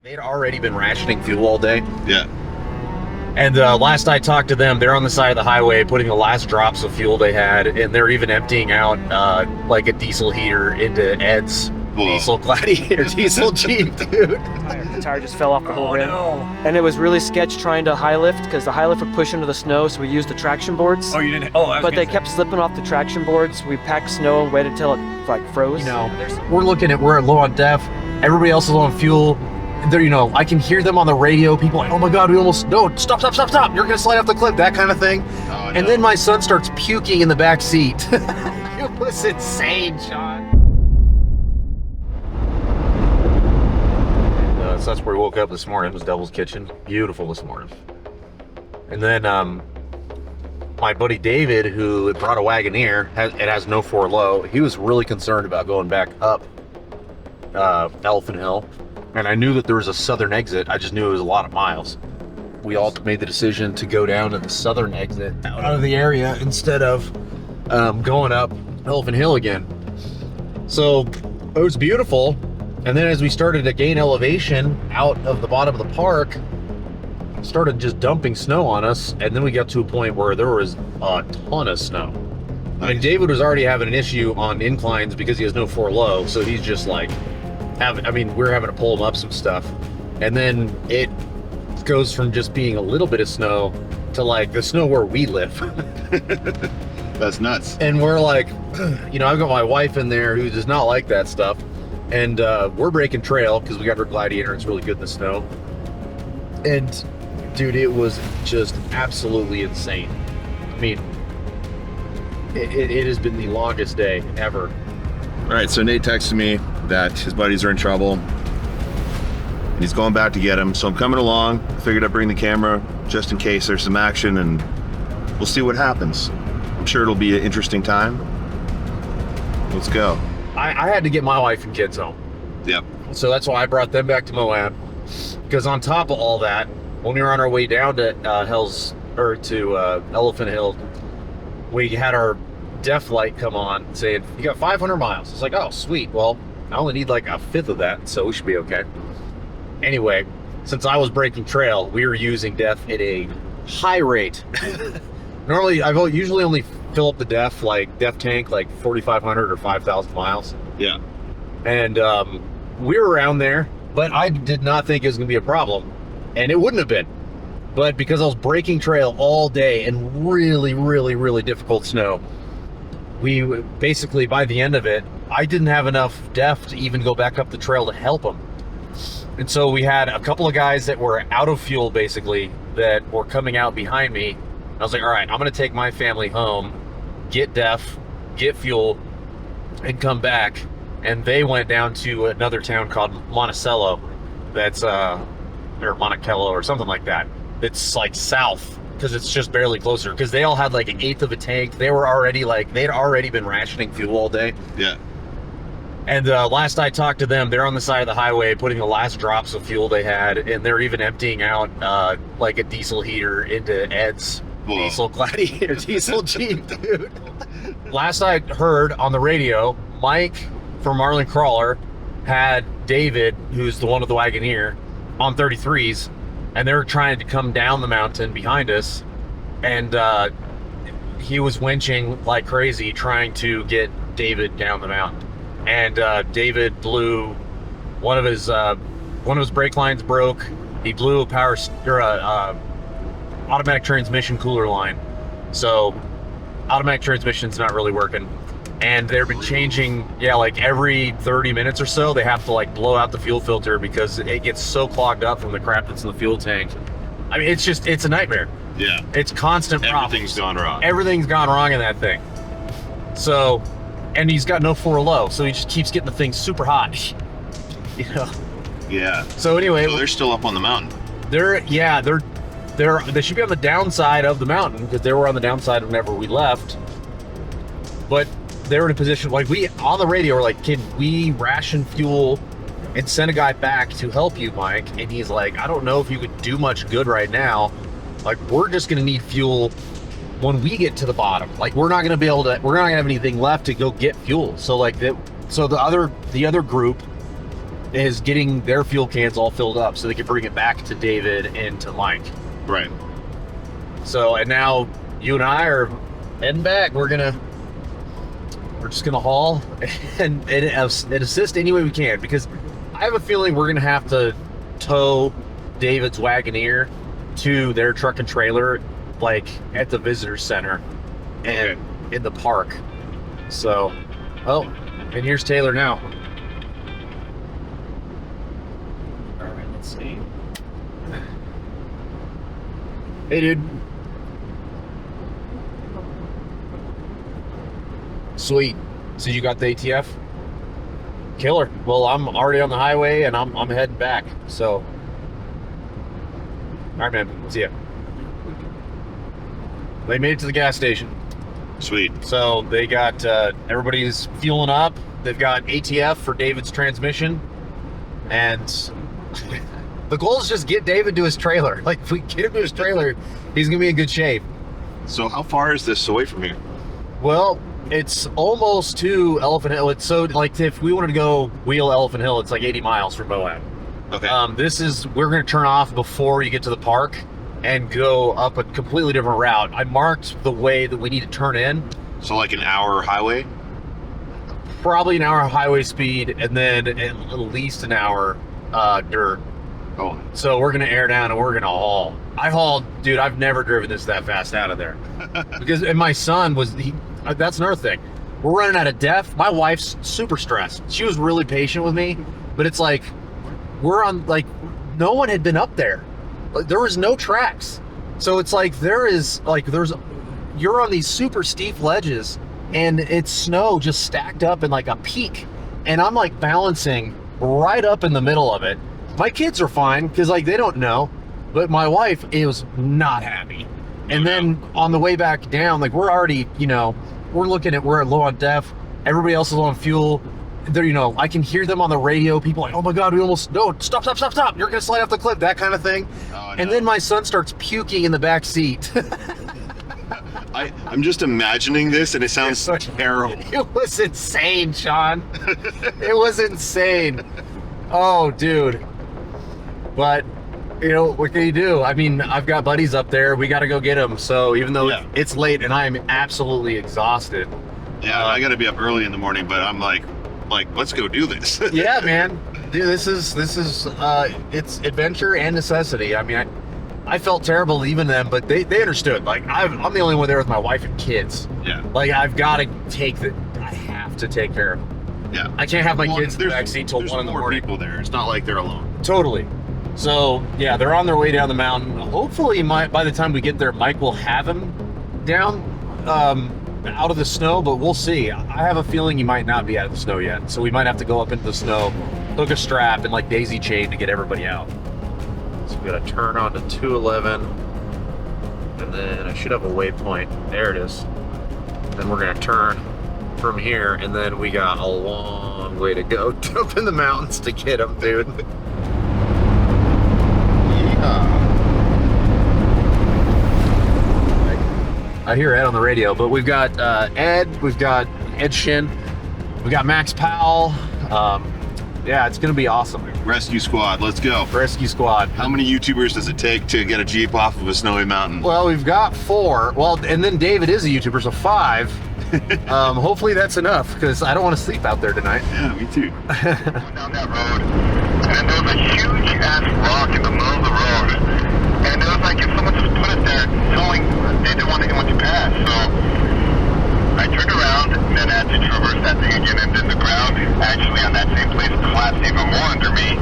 They'd already been rationing fuel all day. Yeah. And last I talked to them, they're on the side of the highway putting the last drops of fuel they had, and they're even emptying out like a diesel heater into Ed's diesel Gladiator diesel Jeep, dude. The tire just fell off the whole rim. No. And it was really sketch trying to high lift because the high lift would push into the snow, so we used the traction boards. Oh, you didn't? Oh, I was But they kept slipping off the traction boards. We packed snow and waited until it like froze. You know, we're low on DEF. Everybody else is on fuel. They're, I can hear them on the radio. People like, oh my God, no, stop. You're gonna slide off the cliff, that kind of thing. Oh, no. And then my son starts puking in the back seat. It was insane, Sean. So that's where we woke up this morning. It was Devil's Kitchen. Beautiful this morning. And then my buddy David, who brought a Wagoneer, it has no 4 low. He was really concerned about going back up Elephant Hill. And I knew that there was a southern exit. I just knew it was a lot of miles. We all made the decision to go down to the southern exit out of the area instead of going up Elephant Hill again. So it was beautiful. And then as we started to gain elevation out of the bottom of the park, it started just dumping snow on us. And then we got to a point where there was a ton of snow. Nice. And David was already having an issue on inclines because he has no 4 low. So he's just like, we're having to pull him up some stuff. And then it goes from just being a little bit of snow to like the snow where we live. That's nuts. And we're like, I've got my wife in there who does not like that stuff. And we're breaking trail because we got her Gladiator. It's really good in the snow. And dude, it was just absolutely insane. I mean, it has been the longest day ever. All right, so Nate texted me that his buddies are in trouble and he's going back to get him. So I'm coming along. Figured I'd bring the camera just in case there's some action, and we'll see what happens. I'm sure it'll be an interesting time. Let's go. I had to get my wife and kids home. Yep. So that's why I brought them back to Moab. Because on top of all that, when we were on our way down to Elephant Hill, we had our DEF light come on saying, you got 500 miles. It's like, oh, sweet. Well, I only need like a fifth of that, so we should be okay. Anyway, since I was breaking trail, we were using DEF at a high rate. Normally, I usually only fill up the DEF tank like 4,500 or 5,000 miles. Yeah. And we were around there, but I did not think it was going to be a problem. And it wouldn't have been. But because I was breaking trail all day in really, really, really difficult snow, we basically, by the end of it, I didn't have enough DEF to even go back up the trail to help them. And so we had a couple of guys that were out of fuel, basically, that were coming out behind me. I was like, all right, I'm going to take my family home, get DEF, get fuel, and come back. And they went down to another town called Monticello, that's, or Monticello or something like that. It's like south, because it's just barely closer, because they all had like 1/8 of a tank. They were already they'd already been rationing fuel all day. Yeah. And last I talked to them, they're on the side of the highway putting the last drops of fuel they had, and they're even emptying out like a diesel heater into Ed's diesel Gladiator diesel Jeep, dude. Last I heard on the radio, Mike from Marlin Crawler had David, who's the one with the Wagoneer, on 33s, and they were trying to come down the mountain behind us, and he was winching like crazy trying to get David down the mountain. And David blew one of his brake lines broke. He blew a automatic transmission cooler line, so automatic transmission's not really working. And they've been changing, like every 30 minutes or so, they have to like blow out the fuel filter because it gets so clogged up from the crap that's in the fuel tank. I mean, it's a nightmare. Yeah. It's constant problems. Everything's gone wrong. Everything's gone wrong in that thing. So, and he's got no 4 low, so he just keeps getting the thing super hot. Yeah. So anyway, So they're still up on the mountain. they should be on the downside of the mountain because they were on the downside whenever we left. But they're in a position like on the radio we're like, can we ration fuel and send a guy back to help you, Mike? And he's like, I don't know if you could do much good right now. Like, we're just gonna need fuel when we get to the bottom. Like, we're not gonna have anything left to go get fuel. So like the other group is getting their fuel cans all filled up so they can bring it back to David and to Mike. Right. So, and now you and I are heading back. We're just gonna haul and assist any way we can, because I have a feeling we're gonna have to tow David's Wagoneer to their truck and trailer, like at the visitor center and in the park. So, oh, and here's Taylor now. All right, let's see. Hey, dude. Sweet. So you got the ATF? Killer. Well, I'm already on the highway and I'm heading back. So, all right, man. See ya. They made it to the gas station. Sweet. So they got everybody's fueling up. They've got ATF for David's transmission, and the goal is just get David to his trailer. Like, if we get him to his trailer, he's gonna be in good shape. So how far is this away from here? Well, it's almost to Elephant Hill. It's so, like, if we wanted to go wheel Elephant Hill, it's like 80 miles from Moab. Okay. We're going to turn off before you get to the park and go up a completely different route. I marked the way that we need to turn in. So like an hour highway? Probably an hour highway speed, and then at least an hour dirt. Oh. So we're going to air down and we're going to haul. Dude, I've never driven this that fast out of there. And my son that's another thing. We're running out of depth. My wife's super stressed. She was really patient with me, but it's like, we're on, like, no one had been up there. Like, there was no tracks. So it's like, you're on these super steep ledges and it's snow just stacked up in like a peak. And I'm like balancing right up in the middle of it. My kids are fine because, like, they don't know, but my wife is not happy. And then on the way back down, like, we're already, we're low on def. Everybody else is low on fuel. They're, I can hear them on the radio. People like, oh my God, no, stop. You're going to slide off the cliff, that kind of thing. Oh, no. And then my son starts puking in the back seat. I'm just imagining this, and it sounds terrible. It was insane, Sean. It was insane. Oh, dude. But, what can you do? I mean, I've got buddies up there. We got to go get them. So even though it's late and I am absolutely exhausted. Yeah, I got to be up early in the morning, but I'm like, let's go do this. Yeah, man. Dude, this is it's adventure and necessity. I mean, I felt terrible leaving them, but they understood. Like, I'm the only one there with my wife and kids. Yeah. Like, I have to take care of them. Yeah. I can't have my kids in the backseat till 1 in the morning. There's more people there. It's not like they're alone. Totally. So, yeah, they're on their way down the mountain. Hopefully, by the time we get there, Mike will have him down out of the snow, but we'll see. I have a feeling he might not be out of the snow yet. So we might have to go up into the snow, hook a strap, and, like, daisy chain to get everybody out. So we got to turn on to 211. And then I should have a waypoint. There it is. Then we're going to turn from here, and then we got a long way to go up in the mountains to get them, dude. I hear Ed on the radio, but we've got we've got Ed Shin, we've got Maxx Powel. Yeah, it's gonna be awesome. Rescue squad, let's go. Rescue squad. How many YouTubers does it take to get a Jeep off of a snowy mountain? Well, we've got 4. Well, and then David is a YouTuber, so 5. Hopefully that's enough, because I don't want to sleep out there tonight. Yeah, me too. Down that road, and there was a huge ass rock in the middle of the road, and it was like if someone just put it there, they didn't want anyone to pass. So I turned around and then had to traverse that thing again, and then the ground actually on that same place collapsed even more under me,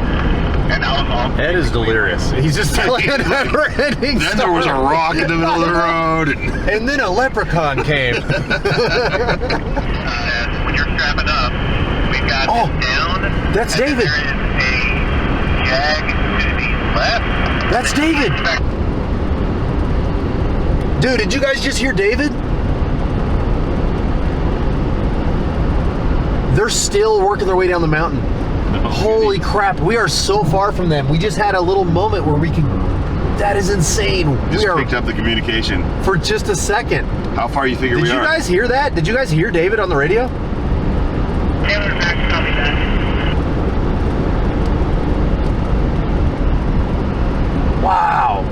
and I was all. Ed is delirious. He's just telling an never-ending Then there was a rock in the middle of the road, and then a leprechaun came. When you're strapping up, we got this down. That's David. There is a jag to the left. That's David. Dude, did you guys just hear David? They're still working their way down the mountain. Holy crap, we are so far from them. We just had a little moment where we can. That is insane. Just picked up the communication. For just a second. How far you figure we are? Did you guys hear that? Did you guys hear David on the radio? Taylor, Max, copy that. Wow.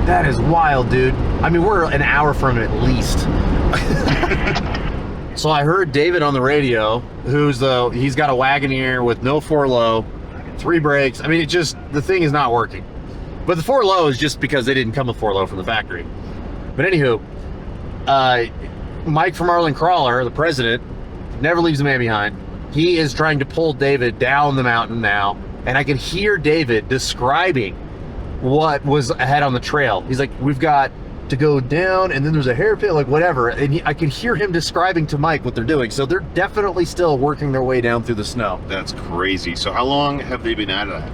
That is wild, dude. I mean, we're an hour from it at least. So I heard David on the radio, he's got a Wagoneer with no 4-low, 3 brakes. I mean, the thing is not working. But the 4-low is just because they didn't come with 4-low from the factory. But anywho, Mike from Arlen Crawler, the president, never leaves a man behind. He is trying to pull David down the mountain now, and I can hear David describing what was ahead on the trail. He's like, we've got to go down, and then there's a hairpin, like whatever. And I can hear him describing to Mike what they're doing. So they're definitely still working their way down through the snow. That's crazy. So how long have they been at it?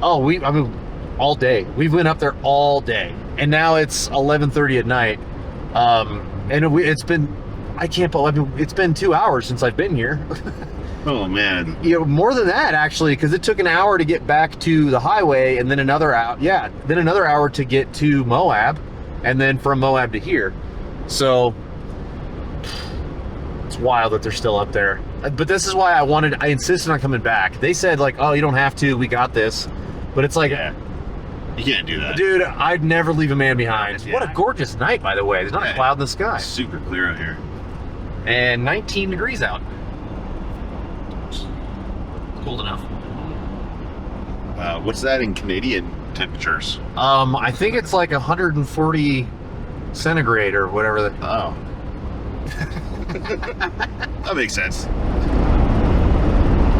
Oh, I mean, all day. We've been up there all day, and now it's 11:30 at night. And it's been, it's been 2 hours since I've been here. Oh man. You know, more than that actually, because it took an hour to get back to the highway, and then another hour. Yeah, then another hour to get to Moab, and then from Moab to here. So it's wild that they're still up there. But this is why I insisted on coming back. They said like, oh, you don't have to, we got this. But it's like, you can't do that. Dude, I'd never leave a man behind. Yeah. What a gorgeous night, by the way. There's not a cloud in the sky. It's super clear out here. And 19 degrees out. Cold enough. What's that in Canadian temperatures? I think it's like 140 centigrade or whatever. Oh. That makes sense.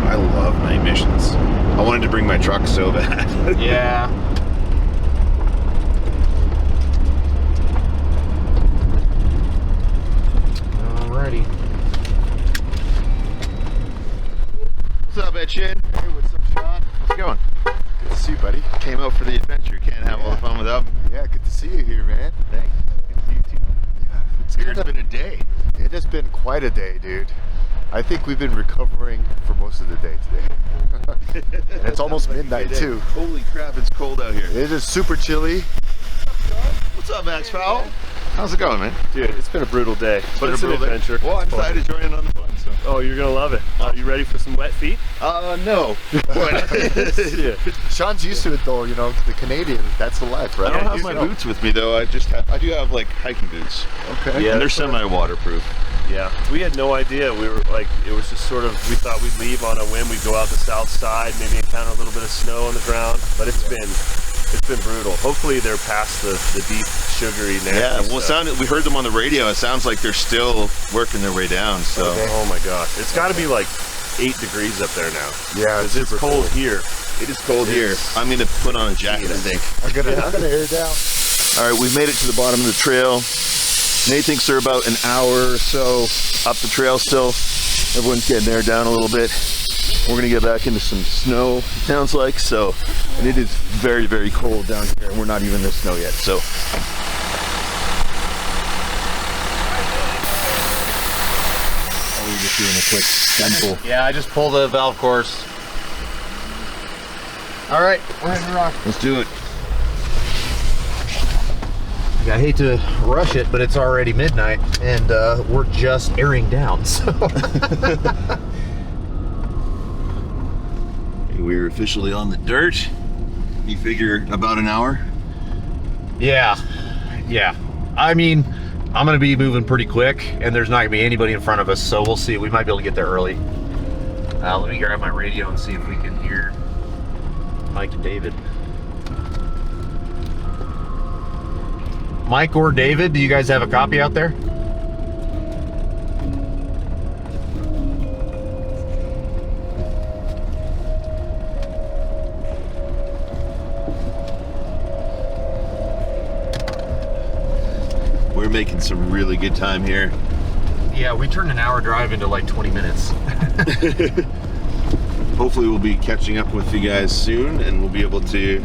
I love night missions. I wanted to bring my truck so bad. Yeah. Alrighty. What's up, Ed Shin? Hey, what's up, Sean? How's it going? Good to see you, buddy. Came out for the adventure. Can't have all the fun without me. Yeah, good to see you here, man. Thanks. Good to see you too. Yeah, it's It's been a day. It has been quite a day, dude. I think we've been recovering for most of the day today. And it's almost midnight, too. Holy crap, it's cold out here. It is super chilly. What's up, Maxx Powel? How's it going, man? Dude, it's been a brutal day, but it's an adventure. Well, I'm excited to join in on the fun. So. Oh, you're gonna love it. Are you ready for some wet feet? No. Yeah. Sean's used to it, though, you know, the Canadian, that's the life, right? I don't have my boots with me, though. I do have, like, hiking boots. Okay. Yeah. And they're semi-waterproof. Yeah. We had no idea. We were like, it was just sort of, we thought we'd leave on a whim. We'd go out the south side, maybe encounter a little bit of snow on the ground, but it's been brutal. Hopefully they're past the deep, sugary, nasty stuff. We heard them on the radio. It sounds like they're still working their way down. So, Oh my gosh, it's got to be like 8 degrees up there now. Yeah, it's cold here. it is cold here. I'm gonna put on a jacket, I think. I'm gonna air it down. All right, we've made it to the bottom of the trail. Nate thinks they're about an hour or so up the trail still. Everyone's getting there down a little bit. We're gonna get back into some snow, it sounds like. So, and it is very, very cold down here, and we're not even in the snow yet. So, we're just doing a quick simple. Yeah, I just pulled the valve course. All right, we're in the rock. Let's do it. I hate to rush it, but it's already midnight, and we're just airing down. So We're officially on the dirt. You figure about an hour? yeah. I mean, I'm gonna be moving pretty quick, and there's not gonna be anybody in front of us, so we'll see. We might be able to get there early. Let me grab my radio and see if we can hear Mike and David. Mike or David, do you guys have a copy out there? We're making some really good time here. Yeah, we turned an hour drive into like 20 minutes. Hopefully we'll be catching up with you guys soon, and we'll be able to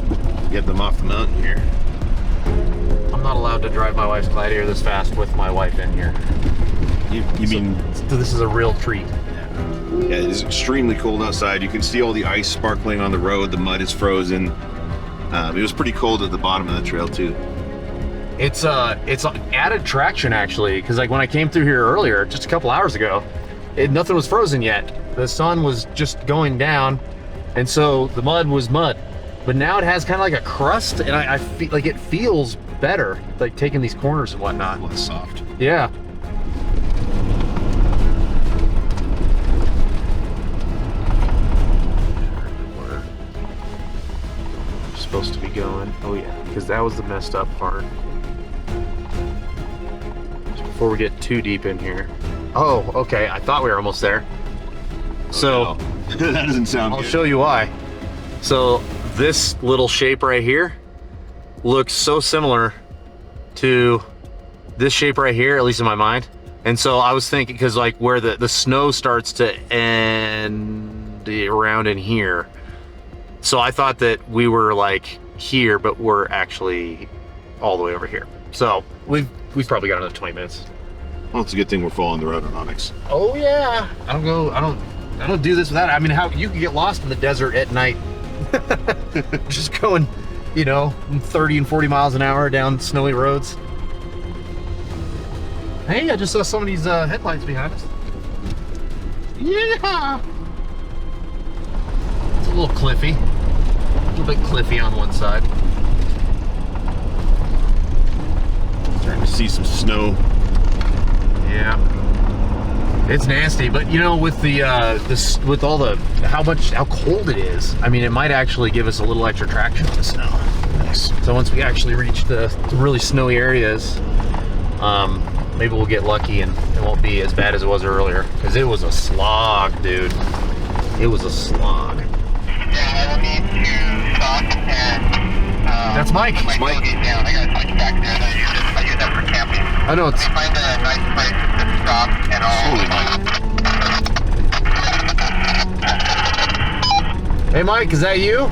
get them off the mountain here. I'm not allowed to drive my wife's Gladiator this fast with my wife in here. You mean? So this is a real treat. Yeah, it is extremely cold outside. You can see all the ice sparkling on the road. The mud is frozen. It was pretty cold at the bottom of the trail too. It's added traction actually, because like when I came through here earlier, just a couple hours ago, nothing was frozen yet. The sun was just going down, and so the mud was mud. but now it has kind of like a crust, and I feel like it feels better, like taking these corners and whatnot. Less soft. Yeah. We're supposed to be going. Oh yeah, because that was the messed up part. Just before we get too deep in here. Oh, okay. I thought we were almost there. So That doesn't sound I'll good. show you why. So this little shape right here looks so similar to this shape right here, at least in my mind. And so I was thinking, because like where the snow starts to end around in here. So I thought that we were like here, but we're actually all the way over here. So we've probably got another 20 minutes. Well, it's a good thing we're following the road on Onyx. Oh yeah. I don't do this without it. I mean, how you can get lost in the desert at night. Just going, 30 and 40 miles an hour down snowy roads. Hey, I just saw some of these headlights behind us. Yeah. It's a little cliffy. A little bit cliffy on one side. Starting to see some snow. Yeah. It's nasty, but with the with all the how cold it is, I mean, it might actually give us a little extra traction on the snow. Nice. So once we actually reach the really snowy areas, maybe we'll get lucky and it won't be as bad as it was earlier, because it was a slog, dude. It was a slog. Yeah, I will need to stop and That's Mike. put my Mike. tailgate down. I got a switch back there that I use that for camping. I know it's. Let me find a nice place to stop and I'll Hey, Mike, is that you?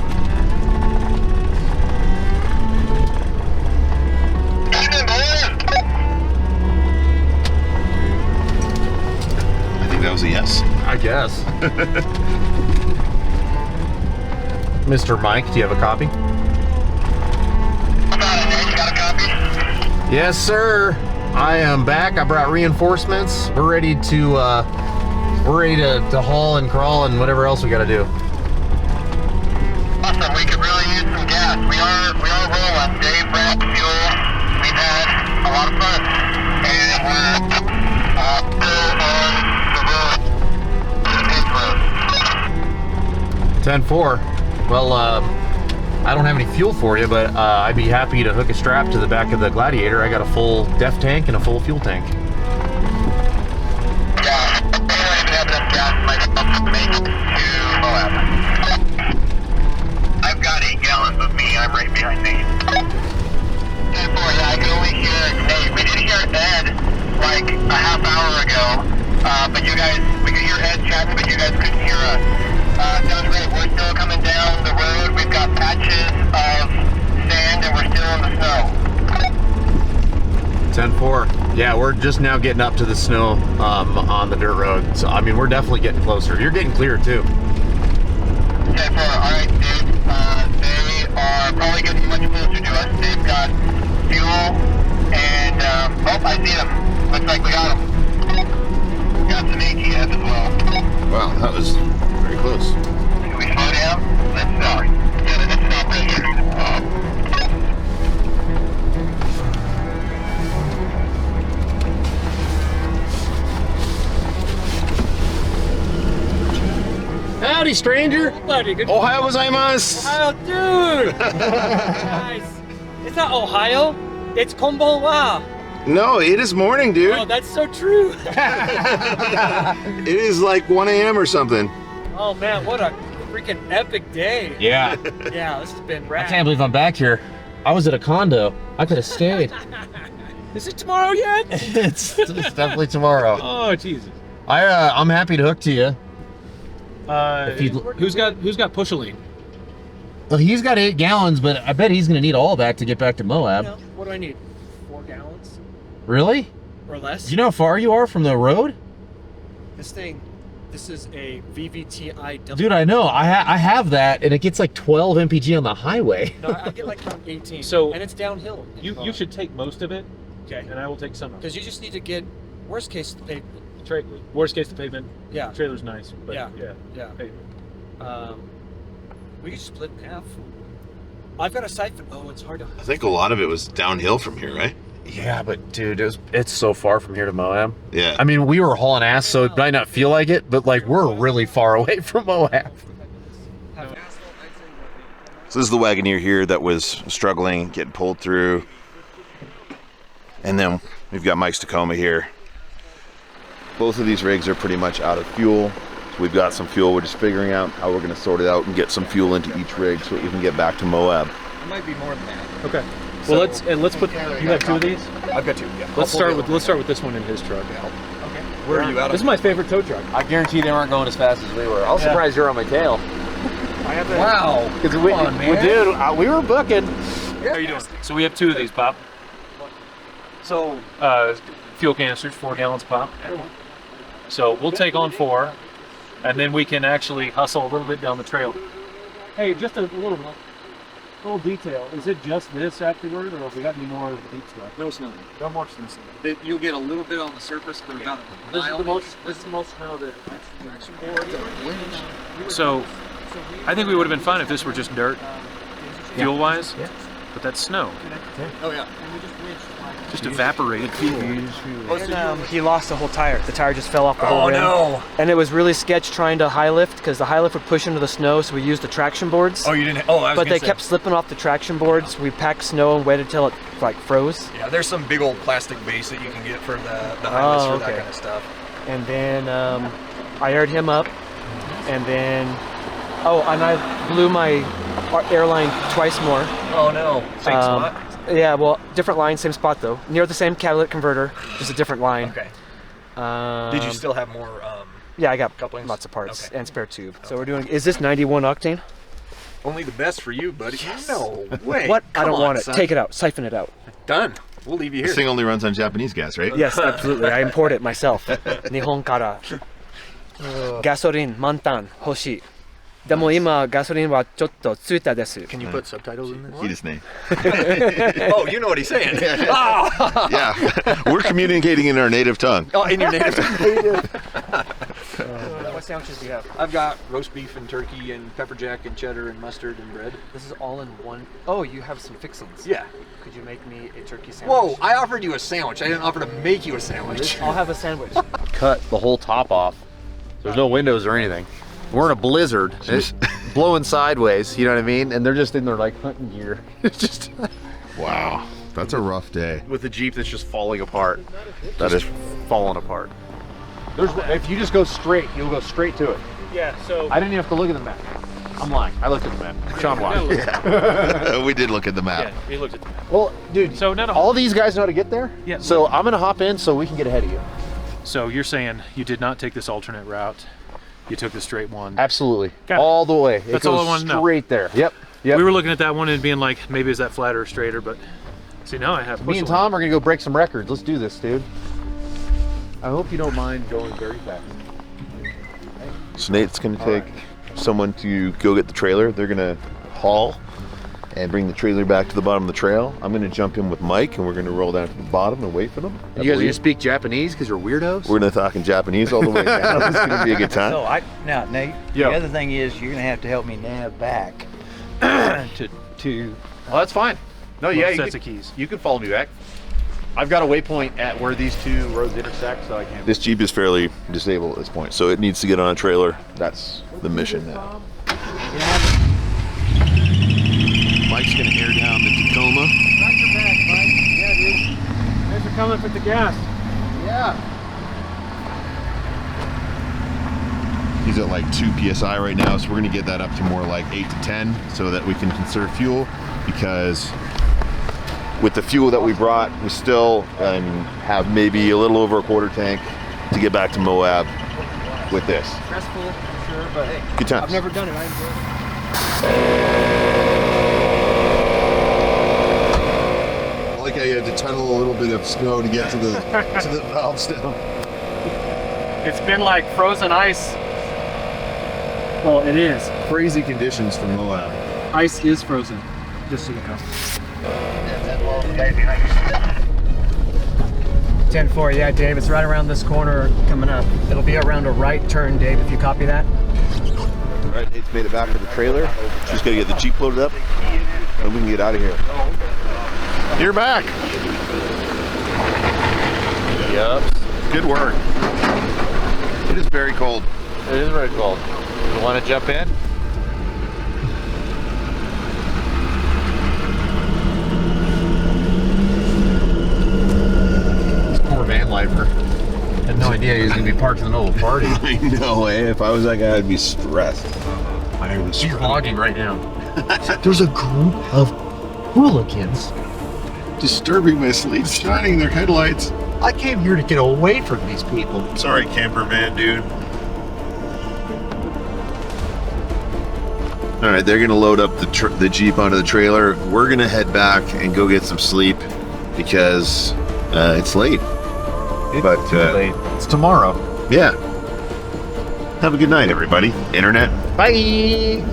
I think that was a yes. I guess. Mr. Mike, do you have a copy? You got a copy? Yes, sir. I am back. I brought reinforcements. We're ready to haul and crawl and whatever else we got to do. Awesome. We could really use some gas. We are rolling. Dave brought fuel. We've had a lot of fun, and we're still on the road. 10-4. Well, I don't have any fuel for you, but I'd be happy to hook a strap to the back of the Gladiator. I got a full def tank and a full fuel tank. Yeah, I don't have enough gas myself to make it to Moab. I've got 8 gallons with me. I'm right behind Nate. 10-4, yeah, I can only hear Nate. We did hear Ed like a half hour ago, but we could hear Ed chatting, but you guys couldn't hear us. Sounds great. We're still coming down the road. We've got patches of sand and we're still in the snow. 10-4. Yeah, we're just now getting up to the snow on the dirt road. So, I mean, we're definitely getting closer. You're getting clear, too. 10-4. All right, Dave. They are probably getting much closer to us. They've got fuel and, I see them. Looks like we got them. Got some ATF as well. Wow, that was very close. Can we slow down? Let's stop right here. Howdy, stranger. Buddy, good. Ohio gozaimasu! Ohio, dude. Nice. It's not Ohio. It's Konbanwa. No, it is morning, dude. Oh, that's so true. It is like 1 a.m. or something. Oh man, what a freaking epic day. Yeah. Yeah, this has been I rad. can't believe I'm back here. I was at a condo. I could have stayed. Is it tomorrow yet? it's definitely tomorrow. Oh Jesus. I'm happy to hook to you. If you'd- Who's got push-a-lean? Well, he's got 8 gallons, but I bet he's going to need all that to get back to Moab. What do I need? 4 gallons Really? or less? Do you know how far you are from the road? This is a VVTi. Dude, I know. I have that, and it gets like 12 mpg on the highway. No, I get like around 18. So- and it's downhill. You should take most of it, Okay. and I will take some of it. Because you just need to get worst case the pavement. Worst case, the pavement. Yeah. Trailer's nice, but Yeah. yeah, Yeah. pavement. We could split in half. I've got a siphon. Oh, it's hard to. I think a lot of it was downhill from here, right? Yeah, but dude, it's so far from here to Moab. Yeah. I mean, we were hauling ass, so it might not feel like it, but like we're really far away from Moab. So this is the Wagoneer here that was struggling, getting pulled through. And then we've got Mike's Tacoma here. Both of these rigs are pretty much out of fuel. So we've got some fuel. We're just figuring out how we're going to sort it out and get some fuel into each rig so we can get back to Moab. It might be more than that. Okay. Well, let's put. You have two of these. I've got two. Yeah. Let's start with this one in his truck. Okay. Where are you at? This is my favorite tow truck. I guarantee they weren't going as fast as we were. I was surprised you're on my tail. I have that. Wow. Because we were booking. How are you doing? So we have two of these, Pop. So Fuel canisters, 4 gallons pop. So we'll take on 4, and then we can actually hustle a little bit down the trail. Hey, just a little detail. Is it just this afterward, or have we got any more of the deep stuff? No snow. No more snow. you'll get a little bit on the surface, but about a mile. This is the most snow that. So, I think we would have been fine if this were just dirt, fuel-wise. Yeah. But that's snow. Oh yeah. Just evaporated fuel. And, he lost the whole tire. The tire just fell off the whole rim. no. And it was really sketch trying to high lift because the high lift would push into the snow, so we used the traction boards. Oh, you didn't. Oh, I was But gonna they say, kept slipping off the traction boards. We packed snow and waited till it like froze. Yeah, there's some big old plastic base that you can get for the highways for that okay. kind of stuff. And then I aired him up, and then and I blew my airline twice more. Oh no. Same spot. Yeah, well, different line, same spot though. Near the same catalytic converter, just a different line. Okay. Did you still have more? Yeah, I got couplings? lots of parts Okay. and spare tube. So we're doing. Is this 91 octane? Only the best for you, buddy. Yes. No way. What? I Come don't on, want it. son. Take it out. Siphon it out. Done. We'll leave you here. This thing only runs on Japanese gas, right? Yes, absolutely. I import it myself. Nihon kara. Gasoline 満タン欲しい。でも今ガソリンはちょっとついたです。 Can you put subtitles in this? He just named. Oh, you know what he's saying. Oh, Yeah, we're communicating in our native tongue. oh in your native. What sandwiches do you have? I've got roast beef and turkey and pepper jack and cheddar and mustard and bread. This is all in one. Oh, you have some fixings. Yeah. Could you make me a turkey sandwich? Whoa, I offered you a sandwich. I didn't offer to make you a sandwich. I'll have a sandwich. Cut the whole top off. There's no windows or anything. We're in a blizzard. It's blowing sideways, you know what I mean? And they're just in their like hunting gear. It's just Wow, that's a rough day. with the Jeep that's just falling apart. That is falling apart. If you just go straight, you'll go straight to it. Yeah. So I didn't even have to look at the map. I'm lying. I looked at the map. Sean lied. We did look at the map. yeah, we looked at that. Well, dude, So not a all these guys know how to get there. Yeah. So I'm gonna hop in so we can get ahead of you. So you're saying you did not take this alternate route. You took the straight one. Absolutely. Got it. All the way. It That's all goes I wanted to know. straight there. Yep. Yep. We were looking at that one and being like, maybe is that flatter or straighter? But see, now I have. Me and Tom are gonna go break some records. Let's do this, dude. I hope you don't mind going very fast. So Nate's gonna take someone to go get the trailer. They're gonna haul and bring the trailer back to the bottom of the trail. I'm gonna jump in with Mike and we're gonna roll down to the bottom and wait for them. You guys are gonna speak Japanese because you're weirdos? We're gonna talk in Japanese all the way down. It's gonna be a good time. So now Nate, Yo. the other thing is you're gonna have to help me nav back to Well, that's fine. No, yeah, you sets can, of keys. you can follow me back. I've got a waypoint at where these two roads intersect, so I can. This Jeep is fairly disabled at this point, so it needs to get on a trailer. That's the mission now. Mike's gonna air down the Tacoma. Got your back, Mike. Yeah, dude. Thanks for coming with the gas. Yeah. He's at like 2 psi right now, so we're gonna get that up to more like 8 to 10 so that we can conserve fuel, because with the fuel that we brought, we still have maybe a little over a quarter tank to get back to Moab with this. Stressful, I'm sure, but hey, Good times. I've never done it. I enjoy it. I like how you had to tunnel a little bit of snow to get to the valve stem. It's been like frozen ice. Well, it is. Crazy conditions for Moab. Ice is frozen, just so you know. 10-4, yeah, Dave. It's right around this corner coming up. It'll be around a right turn, Dave, if you copy that. All right, Nate's made it back to the trailer. Just gotta get the Jeep loaded up. and we can get out of here. You're back. Yep. Good work. It is very cold. It is very cold. You want to jump in? Poor van lifer. Had no idea he was going to be parked in the middle of a party. I know, eh? If I was that guy, I'd be stressed. I was He's vlogging right now. There's a group of hooligans disturbing my sleep, shining their headlights. I came here to get away from these people. Sorry, camper van dude. All right, they're gonna load up the Jeep onto the trailer. We're gonna head back and go get some sleep because it's late. But late. It's tomorrow. yeah. Have a good night, everybody. Internet. Bye.